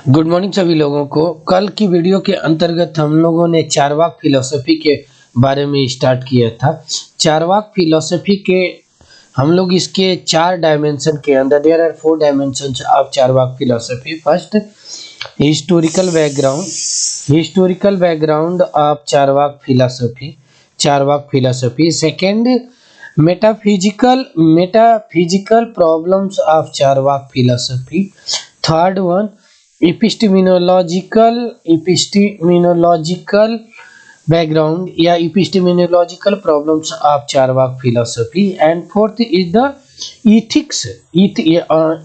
Good morning सभी लोगों को। कल की वीडियो के अंतर्गत हम लोगों ने चारवाक फिलोसफी के बारे में स्टार्ट किया था। चारवाक फिलोसफी के हम लोग इसके 4 डायमेंशन के अंदर, there are 4 dimensions of Charvak philosophy. First, historical background of Charvak philosophy. Second, metaphysical problems of Charvak philosophy. Third one, epistemological background या epistemological problems of Charvak philosophy, and fourth is the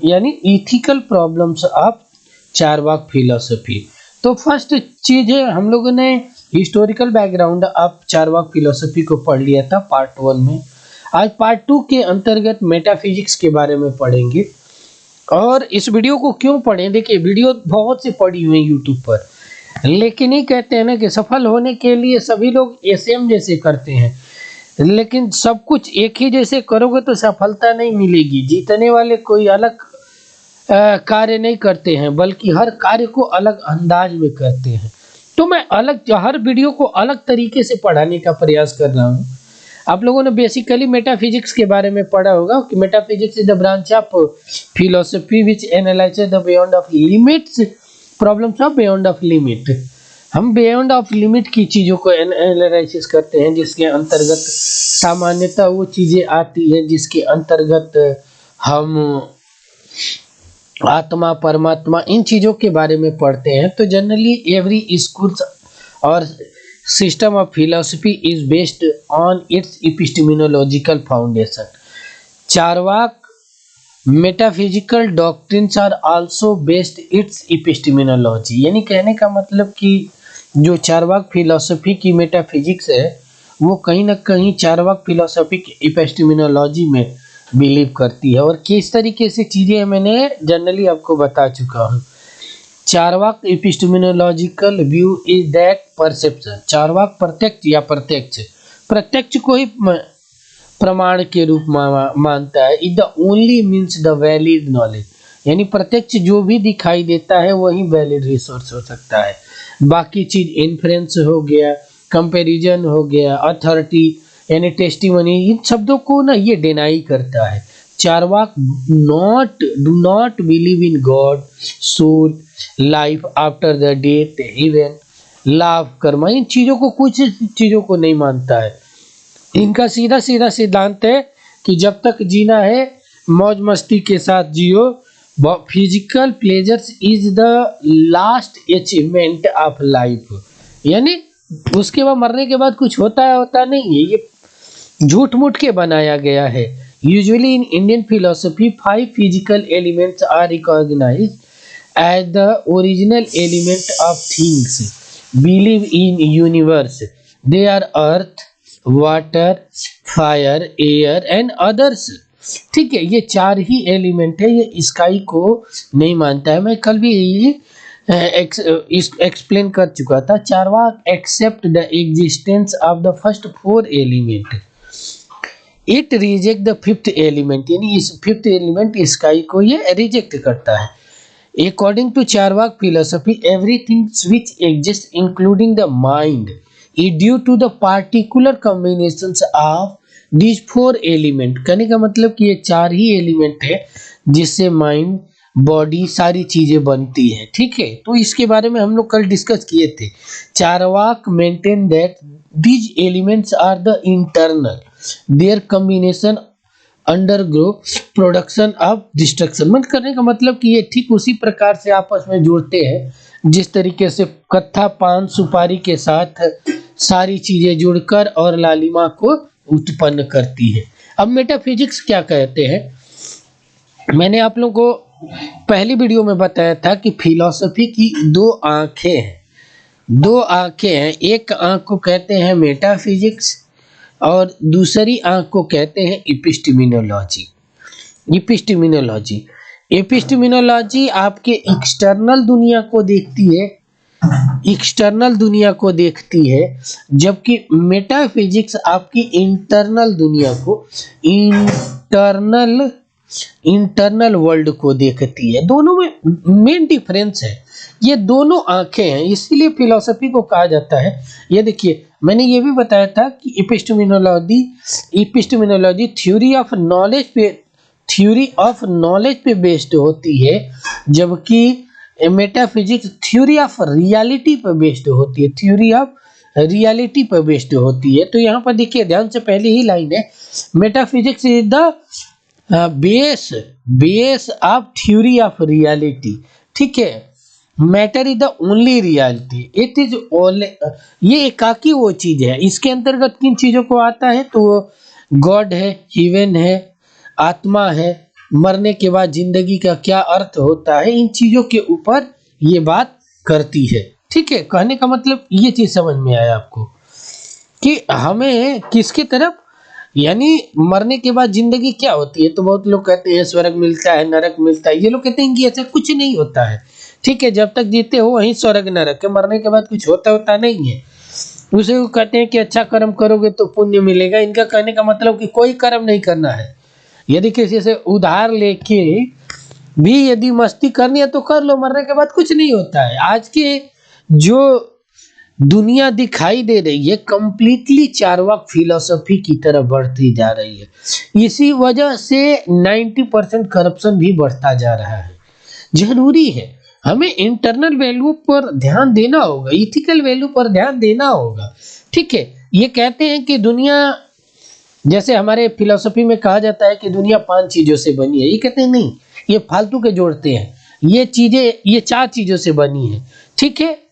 यानी ethical problems of Charvak philosophy। तो first चीज है, हम लोगों ने historical background of Charvak philosophy को पढ़ लिया था पार्ट 1 में। आज पार्ट 2 के अंतर्गत मेटाफिजिक्स के बारे में पढ़ेंगे। और इस वीडियो को क्यों पढ़ें, देखिए वीडियो बहुत से पड़ी हुई है यूट्यूब पर, लेकिन ये कहते हैं ना कि सफल होने के लिए सभी लोग सेम जैसे करते हैं, लेकिन सब कुछ एक ही जैसे करोगे तो सफलता नहीं मिलेगी। जीतने वाले कोई अलग कार्य नहीं करते हैं, बल्कि हर कार्य को अलग अंदाज में करते हैं। तो मैं हर वीडियो को अलग तरीके से पढ़ाने का प्रयास कर रहा हूँ। आप लोगों ने बेसिकली मेटाफिजिक्स के बारे में पढ़ा होगा कि metaphysics is the branch of philosophy which analyses the beyond of limits problems of beyond of limit. हम बियॉन्ड ऑफ लिमिट की चीज़ों को एनालिसिस करते हैं, जिसके अंतर्गत सामान्यतः वो चीज़ें आती हैं जिसके अंतर्गत हम आत्मा, परमात्मा, इन चीज़ों के बारे में पढ़ते हैं। तो जनरली एवरी स्कूल और system of philosophy is based on its epistemological foundation. Charvak metaphysical doctrines are also based its epistemology। यानी कहने का मतलब कि जो चारवाक फिलोसफी की मेटाफिजिक्स है वो कहीं ना कहीं चारवाक फिलोसफी की एपिस्टेमोलॉजी में बिलीव करती है। और किस तरीके से चीज़ें मैंने जनरली आपको बता चुका हूँ। Charvak epistemological view is that perception. Charvak प्रत्यक्ष को ही प्रमाण के रूप में मानता है। Is the only means the valid knowledge. यानी प्रत्यक्ष जो भी दिखाई देता है वही वैलिड रिसोर्स हो सकता है। बाकी चीज इन्फ्रेंस हो गया, कंपैरिजन हो गया, अथॉरिटी यानी टेस्टिमनी, इन शब्दों को ना ये डिनाई करता है। Charvak do not believe in God, soul, life after the death, heaven, लाभ, कर्मा, इन चीजों को, कुछ चीजों को नहीं मानता है। इनका सीधा सीधा सिद्धांत है कि जब तक जीना है मौज मस्ती के साथ जियो। Physical pleasures is the last achievement of life. यानी उसके बाद मरने के बाद कुछ होता नहीं है, ये झूठ मूठ के बनाया गया है। Usually in Indian philosophy 5 physical elements are recognised as the original element of things believe in universe. They are earth, water, fire, air and others। ठीक है, ये 4 ही एलिमेंट है, ये स्काई को नहीं मानता है। मैं कल भी यही एक्सप्लेन कर चुका था। Charvak accept the existence of the first 4 element, it reject the 5th element. यानी इस 5th एलिमेंट स्काई को ये रिजेक्ट करता है। According to Charvak philosophy, everything which exists, including the mind, is due to the particular combinations of these 4 elements। कहने का मतलब कि ये 4 ही एलिमेंट है जिससे माइंड, बॉडी, सारी चीजें बनती है। ठीक है, तो इसके बारे में हम लोग कल डिस्कस किए थे। Charvak maintain that these elements are the internal, their combination undergo production of destruction. मत करने का मतलब कि ये ठीक उसी प्रकार से आपस में जोड़ते हैं जिस तरीके से कत्था पान सुपारी के साथ सारी चीजें जुड़कर और लालिमा को उत्पन्न करती है। अब मेटाफिजिक्स क्या कहते हैं, मैंने आप लोगों को पहली वीडियो में बताया था कि फिलॉसफी की 2 आंखें हैं। एक आंख को कहते हैं मेटाफिजिक्स और दूसरी आंख को कहते हैं एपिस्टेमोलॉजी आपके एक्सटर्नल दुनिया को देखती है, जबकि मेटाफिजिक्स आपकी इंटरनल दुनिया को, इंटरनल इंटरनल वर्ल्ड को देखती है। दोनों में मेन डिफरेंस है, ये दोनों आंखें हैं, इसीलिए फिलॉसफी को कहा जाता है। ये देखिए मैंने ये भी बताया था कि एपिस्टेमोलॉजी थ्योरी ऑफ नॉलेज पे बेस्ड होती है, जबकि मेटाफिजिक्स थ्योरी ऑफ रियलिटी पे बेस्ड होती है, थ्योरी ऑफ रियलिटी पे बेस्ड होती है। तो यहाँ पर देखिए ध्यान से पहले ही लाइन है, metaphysics is the base of theory of reality. ठीक है, matter is the only reality, it is only, ये एकाकी वो चीज है। इसके अंतर्गत किन चीजों को आता है, तो गॉड है, हेवन है, आत्मा है, मरने के बाद जिंदगी का क्या अर्थ होता है, इन चीजों के ऊपर ये बात करती है। ठीक है, कहने का मतलब ये चीज समझ में आया आपको कि हमें किसकी तरफ, यानी मरने के बाद जिंदगी क्या होती है। तो बहुत लोग कहते हैं स्वर्ग मिलता है, नरक मिलता है, ये लोग कहते हैं कि ऐसा कुछ नहीं होता है। ठीक है, जब तक जीते हो वहीं स्वर्ग नरक है, मरने के बाद कुछ होता नहीं है। उसे वो कहते हैं कि अच्छा कर्म करोगे तो पुण्य मिलेगा। इनका कहने का मतलब कि कोई कर्म नहीं करना है, यदि किसी से उधार लेके भी यदि मस्ती करनी है तो कर लो, मरने के बाद कुछ नहीं होता है। आज के जो दुनिया दिखाई दे रही है कंप्लीटली चार्वाक फिलॉसफी की तरफ बढ़ती जा रही है, इसी वजह से 90% करप्शन भी बढ़ता जा रहा है। जरूरी है हमें इंटरनल वैल्यू पर ध्यान देना होगा, इथिकल वैल्यू पर ध्यान देना होगा। ठीक है, ये कहते हैं कि दुनिया, जैसे हमारे फिलॉसफी में कहा जाता है कि दुनिया 5 चीजों से बनी है, ये कहते हैं नहीं, ये फालतू के जोड़ते हैं, ये चीजें ये 4 चीजों से बनी है। ठीक है,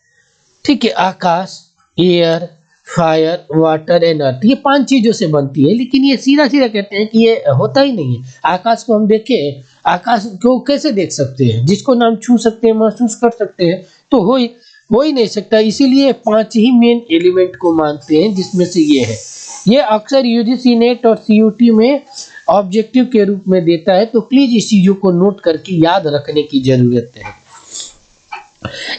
ठीक है, akash, air, fire, water and earth, ये 5 चीजों से बनती है। लेकिन ये सीधा सीधा कहते हैं कि ये होता ही नहीं है। आकाश को हम देखें, आकाश को कैसे देख सकते हैं, जिसको नाम छू सकते हैं, महसूस कर सकते हैं, तो हो ही नहीं सकता। इसीलिए 5 ही मेन एलिमेंट को मानते हैं, जिसमें से ये है। ये अक्सर यूजीसी नेट और सीयूटी में ऑब्जेक्टिव के रूप में देता है, तो प्लीज इस चीजों को नोट करके याद रखने की जरूरत है।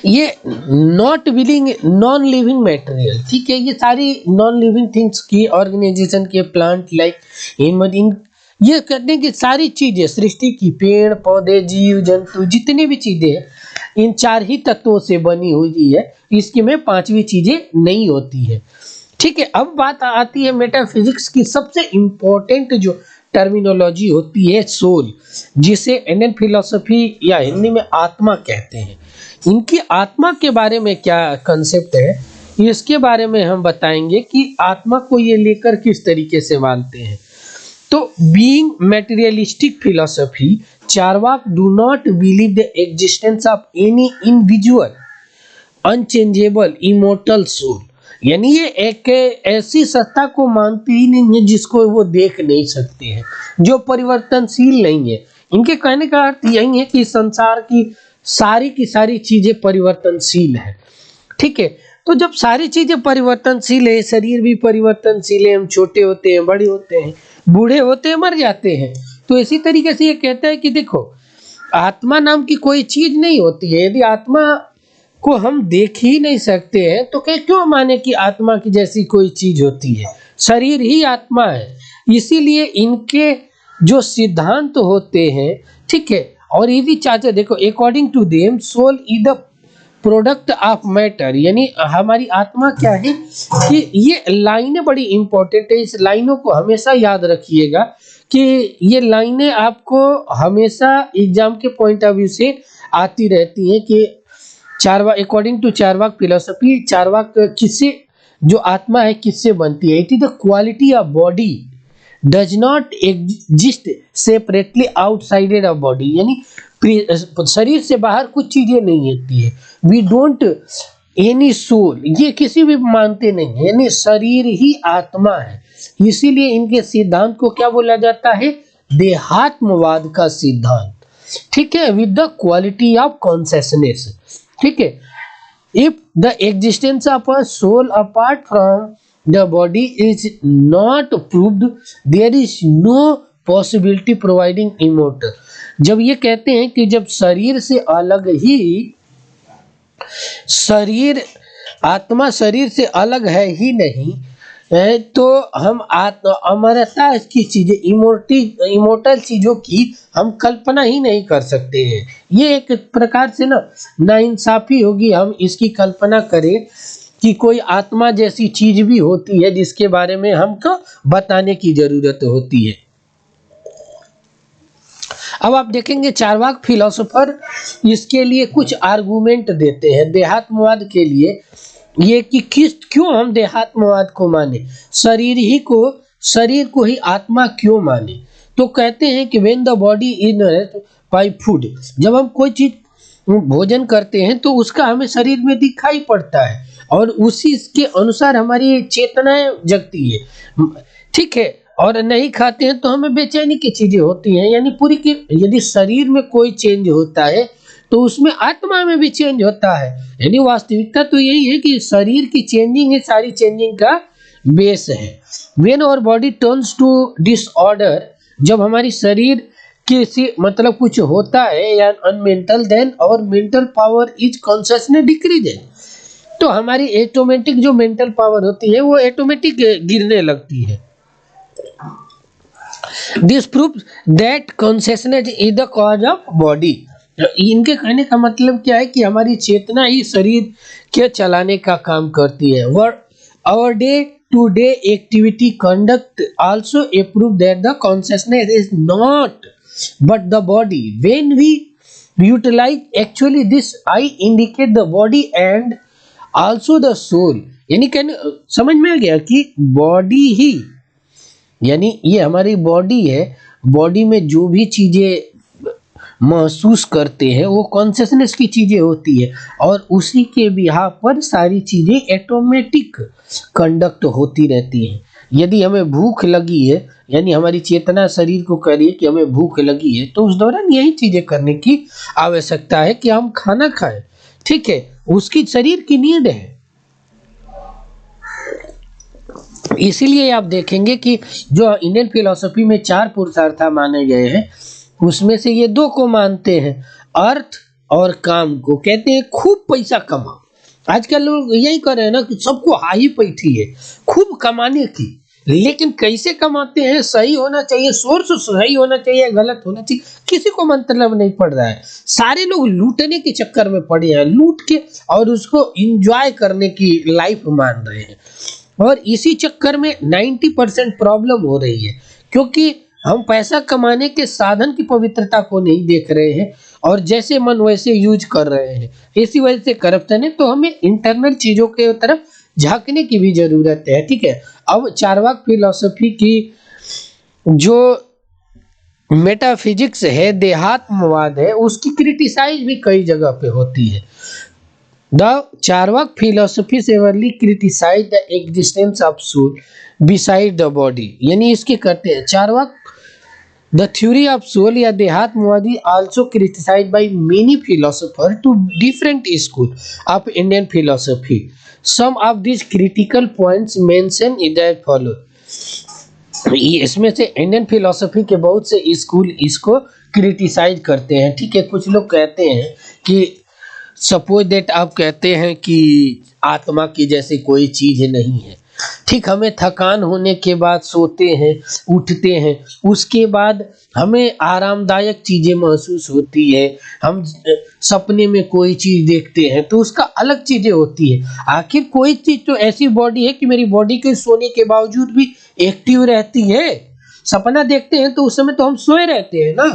ये not willing non living material, ठीक है, ये सारी नॉन लिविंग थिंग्स की ऑर्गेनाइजेशन के प्लांट लाइक इन ये कहते हैं कि सारी चीजें सृष्टि की, पेड़ पौधे, जीव जंतु, जितनी भी चीजें हैं, इन 4 ही तत्वों से बनी हुई है, इसकी में 5वीं चीजें नहीं होती है। ठीक है, अब बात आती है मेटाफिजिक्स की सबसे इंपॉर्टेंट जो टर्मिनोलॉजी होती है, सोल, जिसे इंडियन फिलॉसफी या हिंदी में आत्मा कहते हैं। इनकी आत्मा के बारे में क्या कंसेप्ट है, इसके बारे में हम बताएंगे कि आत्मा को ये लेकर किस तरीके से मानते हैं। तो being materialistic philosophy, Charvak do not believe the existence of any individual unchangeable immortal soul, यानी ये एक ऐसी सत्ता को मानते ही नहीं है जिसको वो देख नहीं सकते हैं, जो परिवर्तनशील नहीं है। इनके कहने का अर्थ यही है कि संसार की सारी चीजें परिवर्तनशील है। ठीक है, तो जब सारी चीजें परिवर्तनशील है, शरीर भी परिवर्तनशील है, हम छोटे होते हैं, बड़े होते हैं, बूढ़े होते हैं, मर जाते हैं, तो इसी तरीके से ये कहता है कि देखो आत्मा नाम की कोई चीज नहीं होती है। यदि आत्मा को हम देख ही नहीं सकते हैं तो क्यों माने कि आत्मा की जैसी कोई चीज होती है, शरीर ही आत्मा है। इसीलिए इनके जो सिद्धांत होते हैं, ठीक है, और ये भी चाहते देखो, according to them soul is the product of matter, यानी हमारी आत्मा क्या है कि ये लाइनें बड़ी इंपॉर्टेंट है, इस लाइनों को हमेशा याद रखिएगा कि ये लाइनें आपको हमेशा एग्जाम के पॉइंट ऑफ व्यू से आती रहती हैं कि Charvak, according to Charvak philosophy, Charvak किससे, जो आत्मा है किससे बनती है। It is the quality of body does not exist separately outsided of body, यानी शरीर से बाहर कुछ चीजें नहीं होती है। वी डोंट एनी सोल, ये किसी भी मानते नहीं है, यानी शरीर ही आत्मा है। इसीलिए इनके सिद्धांत को क्या बोला जाता है, देहात्मवाद का सिद्धांत। ठीक है, with the quality of consciousness. ठीक है, if the existence of a soul apart from the body is not proved, there is no possibility providing immortal. जब ये कहते हैं कि जब शरीर से अलग ही शरीर, आत्मा शरीर से अलग है ही नहीं, तो हम अमरता की चीजें, इमोर्टल चीजों की हम कल्पना ही नहीं कर सकते हैं। ये एक प्रकार से ना नाइंसाफी होगी हम इसकी कल्पना करें कि कोई आत्मा जैसी चीज भी होती है जिसके बारे में हमको बताने की जरूरत होती है। अब आप देखेंगे चार्वाक फिलोसोफर इसके लिए कुछ आर्गुमेंट देते हैं देहात्मवाद के लिए, ये कि क्यों हम देहात्मवाद को माने, शरीर को ही आत्मा क्यों माने। तो कहते हैं कि when the body is nourished by food, जब हम कोई चीज भोजन करते हैं तो उसका हमें शरीर में दिखाई पड़ता है और उसी के अनुसार हमारी चेतनाएं जगती है, ठीक है। और नहीं खाते हैं तो हमें बेचैनी की चीजें होती हैं, यानी पूरी की यदि शरीर में कोई चेंज होता है तो उसमें आत्मा में भी चेंज होता है। यानी वास्तविकता तो यही है कि शरीर की चेंजिंग है, सारी चेंजिंग का बेस है। When our body turns to disorder, जब हमारी शरीर किसी मतलब कुछ होता है या अनमेंटल, देन और mental power is consciousness decrease, तो हमारी ऑटोमेटिक जो मेंटल पावर होती है वो ऑटोमेटिक गिरने लगती है। This proves that consciousness is the cause of body. इनके कहने का मतलब क्या है कि हमारी चेतना ही शरीर के चलाने का काम करती है। Our day to day activity conduct also prove that the consciousness is not but the body. When we utilise actually this I indicate the body and also the soul. यानी कहने समझ में आ गया कि बॉडी ही, यानी ये हमारी बॉडी है, बॉडी में जो भी चीजें महसूस करते हैं वो कॉन्शियसनेस की चीजें होती है और उसी के बिहार पर सारी चीजें ऑटोमेटिक कंडक्ट होती रहती हैं। यदि हमें भूख लगी है, यानी हमारी चेतना शरीर को कह रही है कि हमें भूख लगी है, तो उस दौरान यही चीजें करने की आवश्यकता है कि हम खाना खाएं, ठीक है, उसकी शरीर की नीड है। इसीलिए आप देखेंगे कि जो इंडियन फिलॉसफी में 4 पुरुषार्थ माने गए हैं उसमें से ये 2 को मानते हैं, अर्थ और काम को। कहते हैं खूब पैसा कमाओ। आजकल लोग यही कर रहे हैं ना कि सबको हाई पैठी है खूब कमाने की, लेकिन कैसे कमाते हैं, सही होना चाहिए, सोर्स सही होना चाहिए, गलत होना चाहिए, किसी को मतलब नहीं पड़ रहा है। सारे लोग लूटने के चक्कर में पड़े हैं, लूट के और उसको एंजॉय करने की लाइफ मान रहे हैं और इसी चक्कर में 90% प्रॉब्लम हो रही है, क्योंकि हम पैसा कमाने के साधन की पवित्रता को नहीं देख रहे हैं और जैसे मन वैसे यूज कर रहे हैं। इसी वजह से करप्शन है। तो हमें इंटरनल चीजों के तरफ झांकने की भी जरूरत है, ठीक है। अब चार्वाक फिलॉसफी की जो मेटाफिजिक्स है, देहात्मवाद है, उसकी क्रिटिसाइज भी कई जगह पे होती है। The Charvak philosophy severely criticized the existence of soul beside the body। यानी इसके करते हैं Charvaka the theory of soul या देहात्मवादी also criticized by many philosophers to different schools of Indian philosophy। Some of these critical points mentioned in the follow। इसमें से Indian philosophy के बहुत से स्कूल इसको क्रिटिसाइज करते हैं, ठीक है। कुछ लोग कहते हैं कि सपोज दैट आप कहते हैं कि आत्मा की जैसी कोई चीज नहीं है, ठीक। हमें थकान होने के बाद सोते हैं, उठते हैं, उसके बाद हमें आरामदायक चीजें महसूस होती है, हम सपने में कोई चीज देखते हैं तो उसका अलग चीजें होती है। आखिर कोई चीज तो ऐसी बॉडी है कि मेरी बॉडी के सोने के बावजूद भी एक्टिव रहती है। सपना देखते हैं तो उस समय तो हम सोए रहते हैं ना,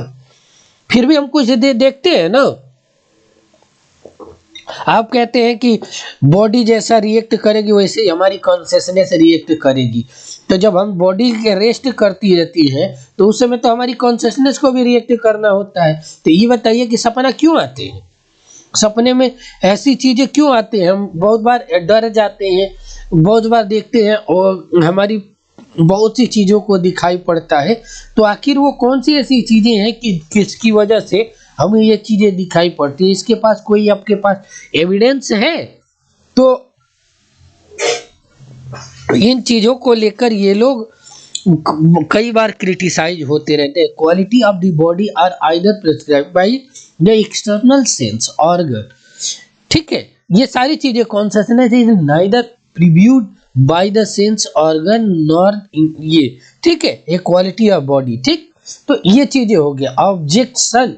फिर भी हम कुछ देखते हैं ना। आप कहते हैं कि बॉडी जैसा रिएक्ट करेगी वैसे ही हमारी कॉन्शियसनेस रिएक्ट करेगी, तो जब हम बॉडी के रेस्ट करती रहती है तो उस समय तो हमारी कॉन्शियसनेस को भी रिएक्ट करना होता है। तो ये बताइए कि सपना क्यों आते हैं, सपने में ऐसी चीजें क्यों आती हैं, हम बहुत बार डर जाते हैं, बहुत बार देखते हैं और हमारी बहुत सी चीजों को दिखाई पड़ता है। तो आखिर वो कौन सी ऐसी चीजें हैं कि किसकी वजह से हमें ये चीजें दिखाई पड़ती है, इसके पास कोई आपके पास एविडेंस है? तो इन चीजों को लेकर ये लोग कई बार क्रिटिसाइज होते रहते हैं। Quality of the body are either prescribed by the external sense organ, ठीक है। ये सारी चीजें consciousness is neither previewed by the sense organ nor ये, ठीक है, ए क्वालिटी ऑफ बॉडी, ठीक। तो ये चीजें हो गया। Objection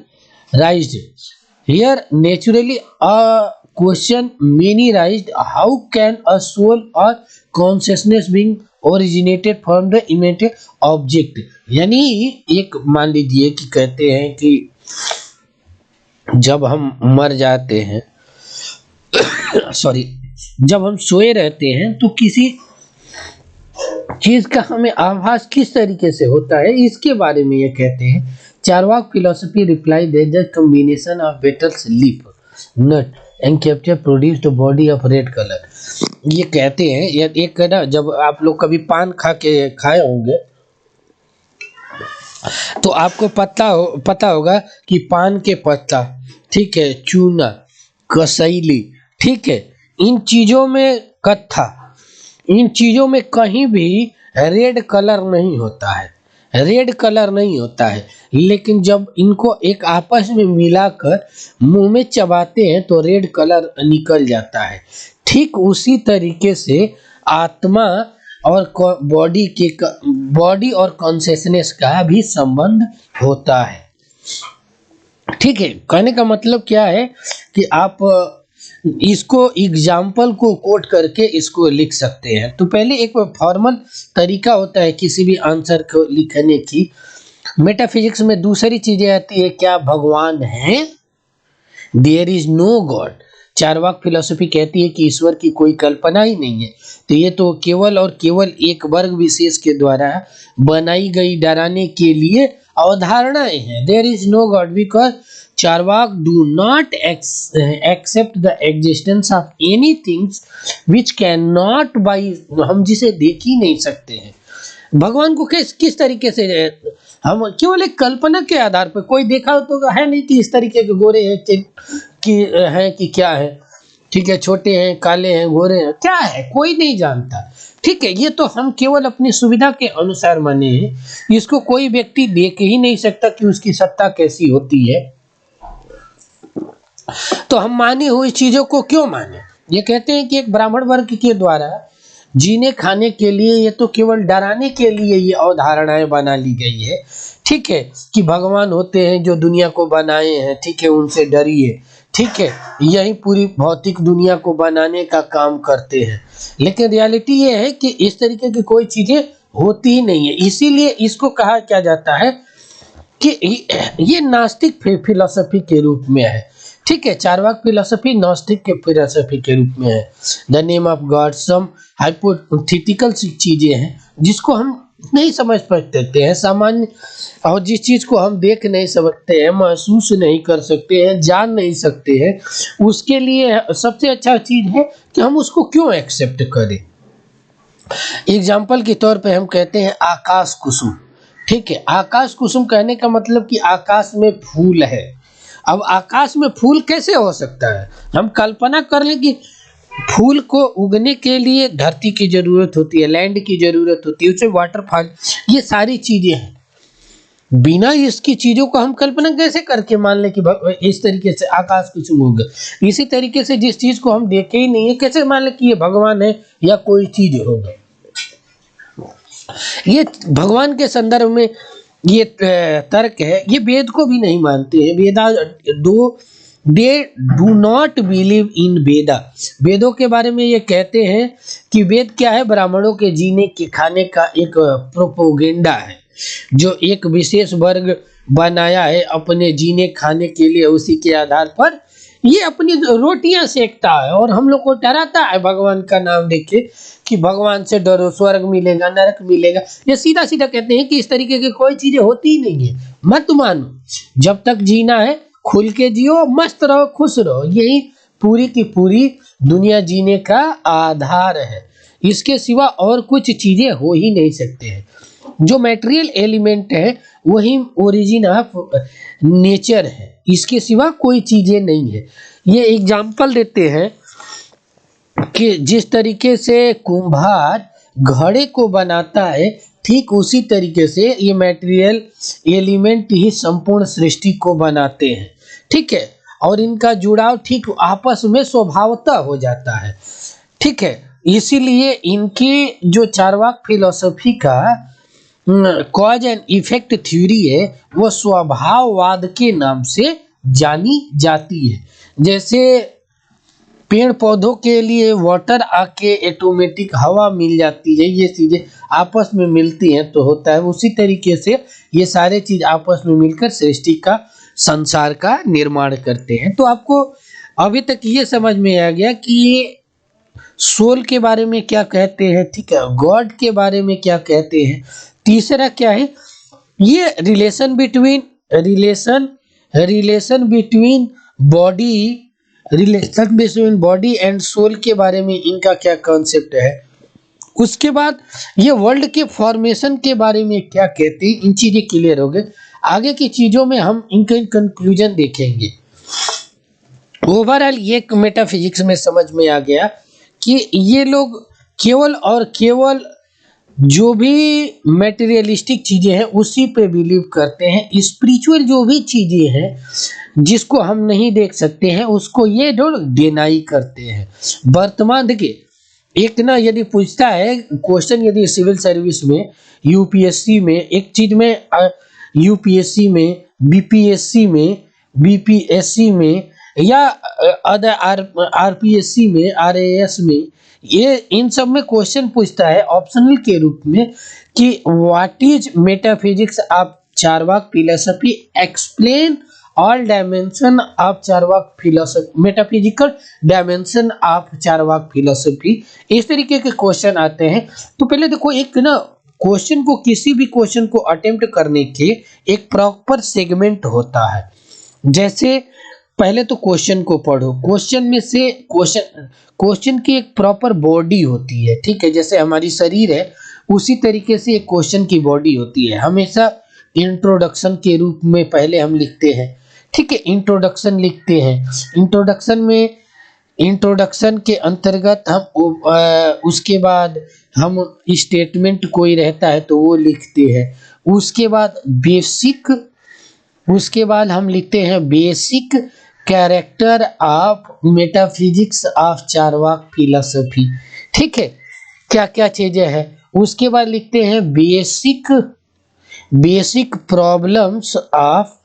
raised here naturally a question many raised, how can a soul और consciousness being originated from the imaginated object. यानी एक मान लीजिए कि कहते हैं कि जब हम मर जाते हैं सॉरी, जब हम सोए रहते हैं तो किसी चीज का हमें आभास किस तरीके से होता है, इसके बारे में ये कहते हैं। Charvak philosophy reply that the combination of better sleep nut and capture produced body of red colour. ये कहते हैं, ये एक ना, जब आप लोग कभी पान खाए होंगे तो आपको पता होगा कि पान के पत्ता, ठीक है, चूना, कसैली, ठीक है, इन चीजों में कत्था, इन चीजों में कहीं भी रेड कलर नहीं होता है, रेड कलर नहीं होता है। लेकिन जब इनको एक आपस में मिलाकर मुंह में चबाते हैं तो रेड कलर निकल जाता है। ठीक उसी तरीके से आत्मा और बॉडी और कॉन्शियसनेस का भी संबंध होता है। ठीक है, कहने का मतलब क्या है कि आप इसको एग्जाम्पल को कोट करके इसको लिख सकते हैं। तो पहले एक फॉर्मल तरीका होता है किसी भी आंसर को लिखने की। मेटाफिजिक्स में दूसरी चीजें आती है, क्या भगवान है? There is no God. Charvak philosophy कहती है कि ईश्वर की कोई कल्पना ही नहीं है। तो ये तो केवल और केवल एक वर्ग विशेष के द्वारा बनाई गई डराने के लिए अवधारणाएं हैं। There is no God because Charvak do not accept the existence of any things which can not by, हम जिसे देख ही नहीं सकते हैं। भगवान को किस तरीके से हम केवल एक कल्पना के आधार पर, कोई देखा तो है नहीं कि इस तरीके के गोरे हैं कि क्या है, ठीक है, छोटे हैं, काले हैं, गोरे हैं, क्या है कोई नहीं जानता। ठीक है, ये तो हम केवल अपनी सुविधा के अनुसार माने हैं। इसको कोई व्यक्ति देख ही नहीं सकता कि उसकी सत्ता कैसी होती है। तो हम मानी हुई चीजों को क्यों माने? ये कहते हैं कि एक ब्राह्मण वर्ग के द्वारा जीने खाने के लिए, ये तो केवल डराने के लिए ये अवधारणाएं बना ली गई है। ठीक है, कि भगवान होते हैं जो दुनिया को बनाए हैं, ठीक है, उनसे डरिए, ठीक है, यही पूरी भौतिक दुनिया को बनाने का काम करते हैं। लेकिन रियलिटी ये है कि इस तरीके की कोई चीजें होती ही नहीं है। इसीलिए इसको कहा क्या जाता है कि ये नास्तिक फिलोसफी के रूप में है। ठीक है, चारवाक फिलोसफी नास्तिक के फिलोसफी के रूप में है। The name of God some hypothetical चीजें हैं जिसको हम नहीं समझ सकते हैं सामान्य, और जिस चीज को हम देख नहीं सकते हैं, महसूस नहीं कर सकते हैं, जान नहीं सकते हैं, उसके लिए सबसे अच्छा चीज है कि हम उसको क्यों एक्सेप्ट करें। एग्जाम्पल के तौर पे हम कहते हैं आकाश कुसुम। ठीक है, आकाश कुसुम कहने का मतलब कि आकाश में फूल है। अब आकाश में फूल कैसे हो सकता है? हम कल्पना कर लें कि फूल को उगने के लिए धरती की जरूरत होती है, लैंड की जरूरत होती है, उसे वाटरफॉल, ये सारी चीजें हैं। बिना इसकी चीजों को हम कल्पना कैसे करके मान लें कि इस तरीके से आकाश कुसुम होगा। इसी तरीके से जिस चीज को हम देखे ही नहीं है, कैसे मान लें कि ये भगवान है या कोई चीज होगा। ये भगवान के संदर्भ में ये तर्क है। ये वेद को भी नहीं मानते हैं। They do not believe in Veda. वेदों के बारे में ये कहते हैं कि वेद क्या है? ब्राह्मणों के जीने के खाने का एक प्रोपोगेंडा है जो एक विशेष वर्ग बनाया है अपने जीने खाने के लिए। उसी के आधार पर ये अपनी रोटियां सेकता है और हम लोग को डराता है भगवान का नाम लेके कि भगवान से डरो, स्वर्ग मिलेगा, नरक मिलेगा। ये सीधा सीधा कहते हैं कि इस तरीके की कोई चीजें होती ही नहीं है, मत मानो। जब तक जीना है खुल के जियो, मस्त रहो, खुश रहो। यही पूरी की पूरी दुनिया जीने का आधार है। इसके सिवा और कुछ चीजें हो ही नहीं सकते हैं। जो मटेरियल एलिमेंट है वही ओरिजिन ऑफ नेचर है, इसके सिवा कोई चीजें नहीं है। ये एग्जाम्पल देते हैं कि जिस तरीके से कुम्हार घड़े को बनाता है, ठीक उसी तरीके से ये मटेरियल एलिमेंट ही संपूर्ण सृष्टि को बनाते हैं। ठीक है, और इनका जुड़ाव ठीक आपस में स्वभावतः हो जाता है। ठीक है, इसीलिए इनके जो चार्वाक फिलोसफी का कॉज एंड इफेक्ट थ्योरी है वो स्वभाववाद के नाम से जानी जाती है। जैसे पेड़ पौधों के लिए वाटर आके ऑटोमेटिक हवा मिल जाती है, ये चीजें आपस में मिलती हैं तो होता है, उसी तरीके से ये सारे चीज आपस में मिलकर सृष्टि का संसार का निर्माण करते हैं। तो आपको अभी तक ये समझ में आ गया कि ये सोल के बारे में क्या कहते हैं, ठीक है, गॉड के बारे में क्या कहते हैं। तीसरा क्या है, ये relation between body body and soul के बारे में इनका क्या कॉन्सेप्ट है। उसके बाद ये वर्ल्ड के फॉर्मेशन के बारे में क्या कहते हैं, इन चीजें क्लियर हो गए। आगे की चीजों में हम इनके कंक्लूजन देखेंगे। ओवरऑल ये मेटाफिजिक्स में समझ में आ गया कि ये लोग केवल और केवल जो भी मेटेरियलिस्टिक चीजें हैं उसी पे बिलीव करते हैं। स्पिरिचुअल जो भी चीजें हैं जिसको हम नहीं देख सकते हैं उसको ये लोग डिनाई करते हैं। वर्तमान देखिए, एक ना यदि पूछता है क्वेश्चन, यदि सिविल सर्विस में, यूपीएससी में, एक चीज में यूपीएससी में, बीपीएससी में, बीपीएससी में या अदर आरपीएससी में, आरएएस में, ये इन सब में क्वेश्चन पूछता है ऑप्शनल के रूप में कि what is metaphysics of Charvaka philosophy, explain all dimension of Charvaka philosophy, metaphysical dimension of Charvaka philosophy, इस तरीके के क्वेश्चन आते हैं। तो पहले देखो, एक ना क्वेश्चन को, किसी भी क्वेश्चन को अटेम्प्ट करने के एक प्रॉपर सेगमेंट होता है। जैसे पहले तो क्वेश्चन को पढ़ो, क्वेश्चन में से क्वेश्चन की एक प्रॉपर बॉडी होती है, ठीक है, जैसे हमारी शरीर है उसी तरीके से एक क्वेश्चन की बॉडी होती है। हमेशा इंट्रोडक्शन के रूप में पहले हम लिखते हैं, ठीक है, इंट्रोडक्शन लिखते हैं। इंट्रोडक्शन के अंतर्गत हम उसके बाद हम स्टेटमेंट कोई रहता है तो वो लिखते हैं। उसके बाद हम लिखते हैं basic character of metaphysics of Charvaka philosophy, ठीक है, क्या क्या चीजें हैं। उसके बाद लिखते हैं basic problems of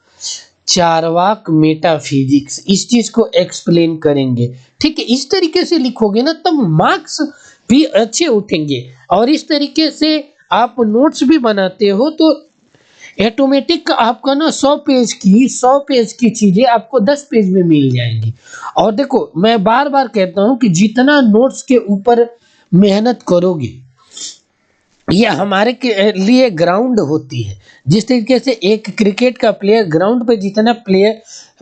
Charvaka metaphysics, इस चीज को एक्सप्लेन करेंगे, ठीक है। इस तरीके से लिखोगे ना तब मार्क्स भी अच्छे उठेंगे। और इस तरीके से आप नोट्स भी बनाते हो तो ऑटोमेटिक आपका ना 100 पेज की चीजें आपको 10 पेज में मिल जाएंगी। और देखो, मैं बार बार कहता हूं कि जितना नोट्स के ऊपर मेहनत करोगे ये हमारे के लिए ग्राउंड होती है। जिस तरीके से एक क्रिकेट का प्लेयर ग्राउंड पे जितना प्लेयर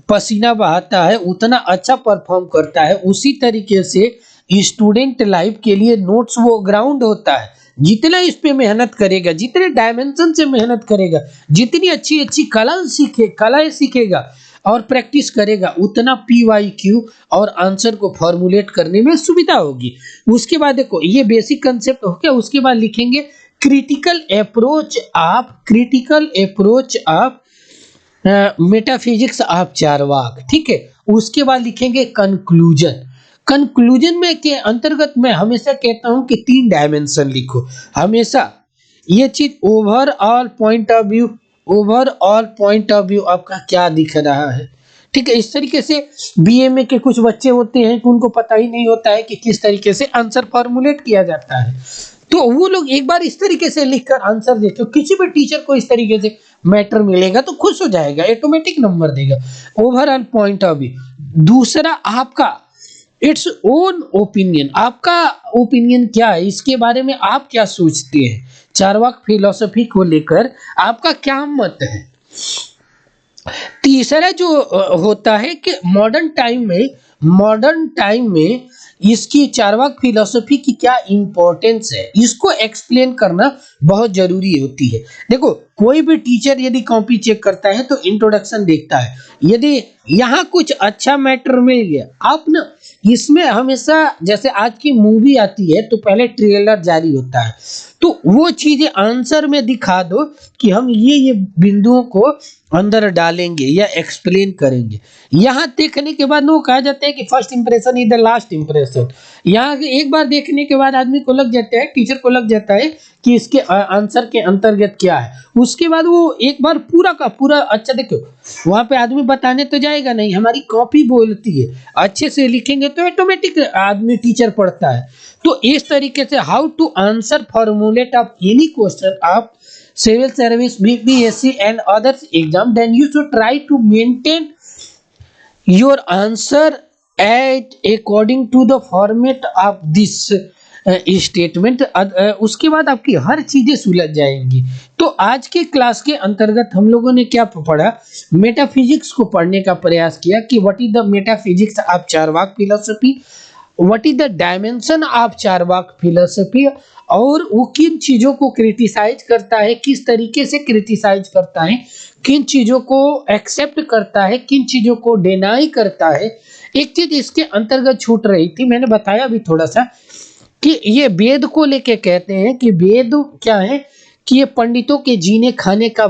पसीना बहाता है उतना अच्छा परफॉर्म करता है, उसी तरीके से स्टूडेंट लाइफ के लिए नोट्स वो ग्राउंड होता है। जितना इस पे मेहनत करेगा, जितने डायमेंशन से मेहनत करेगा, जितनी अच्छी अच्छी कलाएं सीखेगा और प्रैक्टिस करेगा, उतना PYQ और आंसर को फॉर्मुलेट करने में सुविधा होगी। उसके बाद देखो, ये बेसिक कंसेप्ट हो गया। उसके बाद लिखेंगे critical approach of metaphysics of Charvaka, ठीक है। उसके बाद लिखेंगे कंक्लूजन में के अंतर्गत मैं हमेशा कहता हूं कि 3 डायमेंशन लिखो हमेशा। ये चीज ओवरऑल पॉइंट ऑफ व्यू आपका क्या दिख रहा है, ठीक है। इस तरीके से BA के कुछ बच्चे होते हैं कि उनको पता ही नहीं होता है कि किस तरीके से आंसर फॉर्मुलेट किया जाता है, तो वो लोग एक बार इस तरीके से लिखकर आंसर देते हो, किसी भी टीचर को इस तरीके से मैटर मिलेगा तो खुश हो जाएगा, ऑटोमेटिक नंबर देगा। Overall point of view. दूसरा आपका इट्स ओन ओपिनियन, आपका ओपिनियन क्या है, इसके बारे में आप क्या सोचते हैं, चार्वाक फिलोसफी को लेकर आपका क्या मत है। तीसरा जो होता है कि मॉडर्न टाइम में इसकी चार्वाक फिलोसफी की क्या इंपॉर्टेंस है, इसको एक्सप्लेन करना बहुत जरूरी होती है। देखो, कोई भी टीचर यदि कॉपी चेक करता है तो इंट्रोडक्शन देखता है, यदि यहाँ कुछ अच्छा मैटर मिल गया, आप ना इसमें हमेशा, जैसे आज की मूवी आती है तो पहले ट्रेलर जारी होता है, तो वो चीजें आंसर में दिखा दो कि हम ये बिंदुओं को अंदर डालेंगे या एक्सप्लेन करेंगे। यहाँ देखने के बाद वो कहा जाता है कि first impression is the last impression. यहाँ एक बार देखने के बाद आदमी को लग जाता है, टीचर को लग जाता है कि इसके आंसर के अंतर्गत क्या है। उसके बाद वो एक बार पूरा का पूरा, अच्छा देखो वहां पे आदमी बताने तो जाएगा नहीं, हमारी कॉपी बोलती है, अच्छे से लिखेंगे तो ऑटोमेटिक आदमी टीचर पढ़ता है। तो इस तरीके से how to answer formulate of any question of civil service, BPSC and others exam, then you should try to maintain your answer at according to the format of this statement. उसके बाद आपकी हर चीजें सुलझ जाएंगी। तो आज के क्लास के अंतर्गत हम लोगों ने क्या पढ़ा, मेटाफिजिक्स को पढ़ने का प्रयास किया कि what is the metaphysics of Charvak philosophy, what is the dimension of Charvak philosophy, और वो किन चीजों को क्रिटिसाइज करता है, किस तरीके से क्रिटिसाइज करता है, किन चीजों को एक्सेप्ट करता है, किन चीजों को डिनाई करता है। एक चीज इसके अंतर्गत छूट रही थी, मैंने बताया भी थोड़ा सा कि ये वेद को लेके कहते हैं कि वेद क्या है कि ये पंडितों के जीने खाने का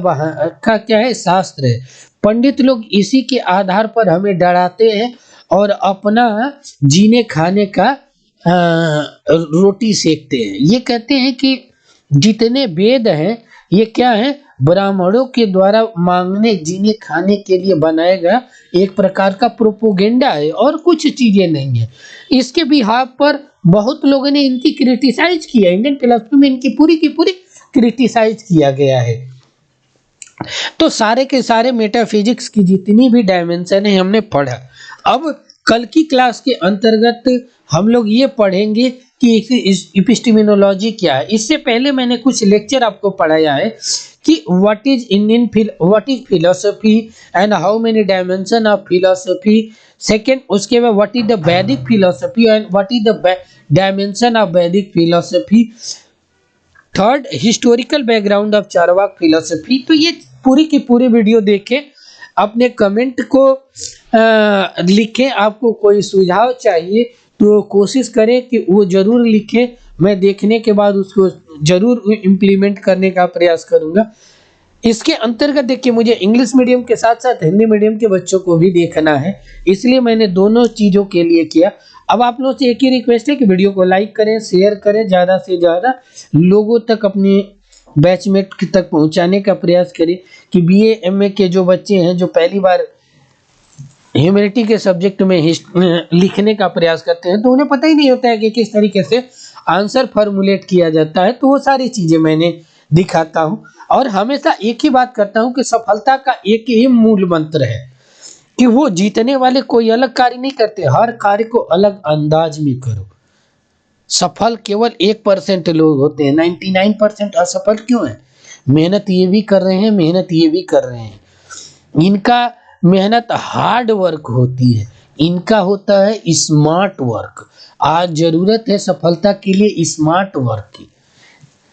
क्या है, शास्त्र है। पंडित लोग इसी के आधार पर हमें डराते हैं और अपना जीने खाने का रोटी सेकते हैं। ये कहते हैं कि जितने वेद हैं ये क्या है, ब्राह्मणों के द्वारा मांगने जीने खाने के लिए बनाया गया एक प्रकार का प्रोपोगेंडा है और कुछ चीजें नहीं है। इसके बिहाफ पर बहुत लोगों ने इनकी क्रिटिसाइज किया, इंडियन फिलोसफी में इनकी पूरी की पूरी क्रिटिसाइज किया गया है। तो सारे के सारे मेटाफिजिक्स की जितनी भी डायमेंशन है हमने पढ़ा। अब कल की क्लास के अंतर्गत हम लोग ये पढ़ेंगे कि एपिस्टेमोलॉजी क्या है। इससे पहले मैंने कुछ लेक्चर आपको पढ़ाया है कि what is philosophy and how many dimension of philosophy. Second, उसके बाद what is the Vedic philosophy and what is the dimension of Vedic philosophy. Third, historical background of Charvak philosophy. तो ये पूरी की पूरी वीडियो देखें, अपने कमेंट को लिखें। आपको कोई सुझाव चाहिए तो कोशिश करें कि वो जरूर लिखें, मैं देखने के बाद उसको जरूर इम्प्लीमेंट करने का प्रयास करूंगा। इसके अंतर्गत देखिए, मुझे इंग्लिश मीडियम के साथ साथ हिंदी मीडियम के बच्चों को भी देखना है, इसलिए मैंने दोनों चीज़ों के लिए किया। अब आप लोगों से एक ही रिक्वेस्ट है कि वीडियो को लाइक करें, शेयर करें, ज़्यादा से ज़्यादा लोगों तक, अपने बैचमेट तक पहुंचाने का प्रयास करें कि बीए एमए के जो बच्चे हैं जो पहली बार ह्यूमैनिटी के सब्जेक्ट में लिखने का प्रयास करते हैं तो उन्हें पता ही नहीं होता है कि किस तरीके से आंसर फॉर्मुलेट किया जाता है। तो वो सारी चीज़ें मैंने दिखाता हूँ और हमेशा एक ही बात करता हूँ कि सफलता का एक ही मूल मंत्र है कि वो जीतने वाले कोई अलग कार्य नहीं करते, हर कार्य को अलग अंदाज में करो। सफल केवल 1% लोग होते हैं, 99% असफल क्यों है? मेहनत ये भी कर रहे हैं, मेहनत ये भी कर रहे हैं, इनका मेहनत हार्ड वर्क होती है, इनका होता है स्मार्ट वर्क। आज जरूरत है सफलता के लिए स्मार्ट वर्क की।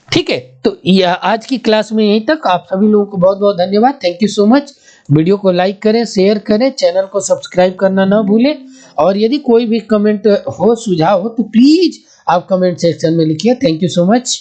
ठीक है, तो आज की क्लास में यहीं तक। आप सभी लोगों को बहुत बहुत धन्यवाद, thank you so much. Video को लाइक करें, शेयर करें, चैनल को सब्सक्राइब करना ना भूलें। और यदि कोई भी कमेंट हो, सुझाव हो तो प्लीज आप कमेंट सेक्शन में लिखिए। Thank you so much.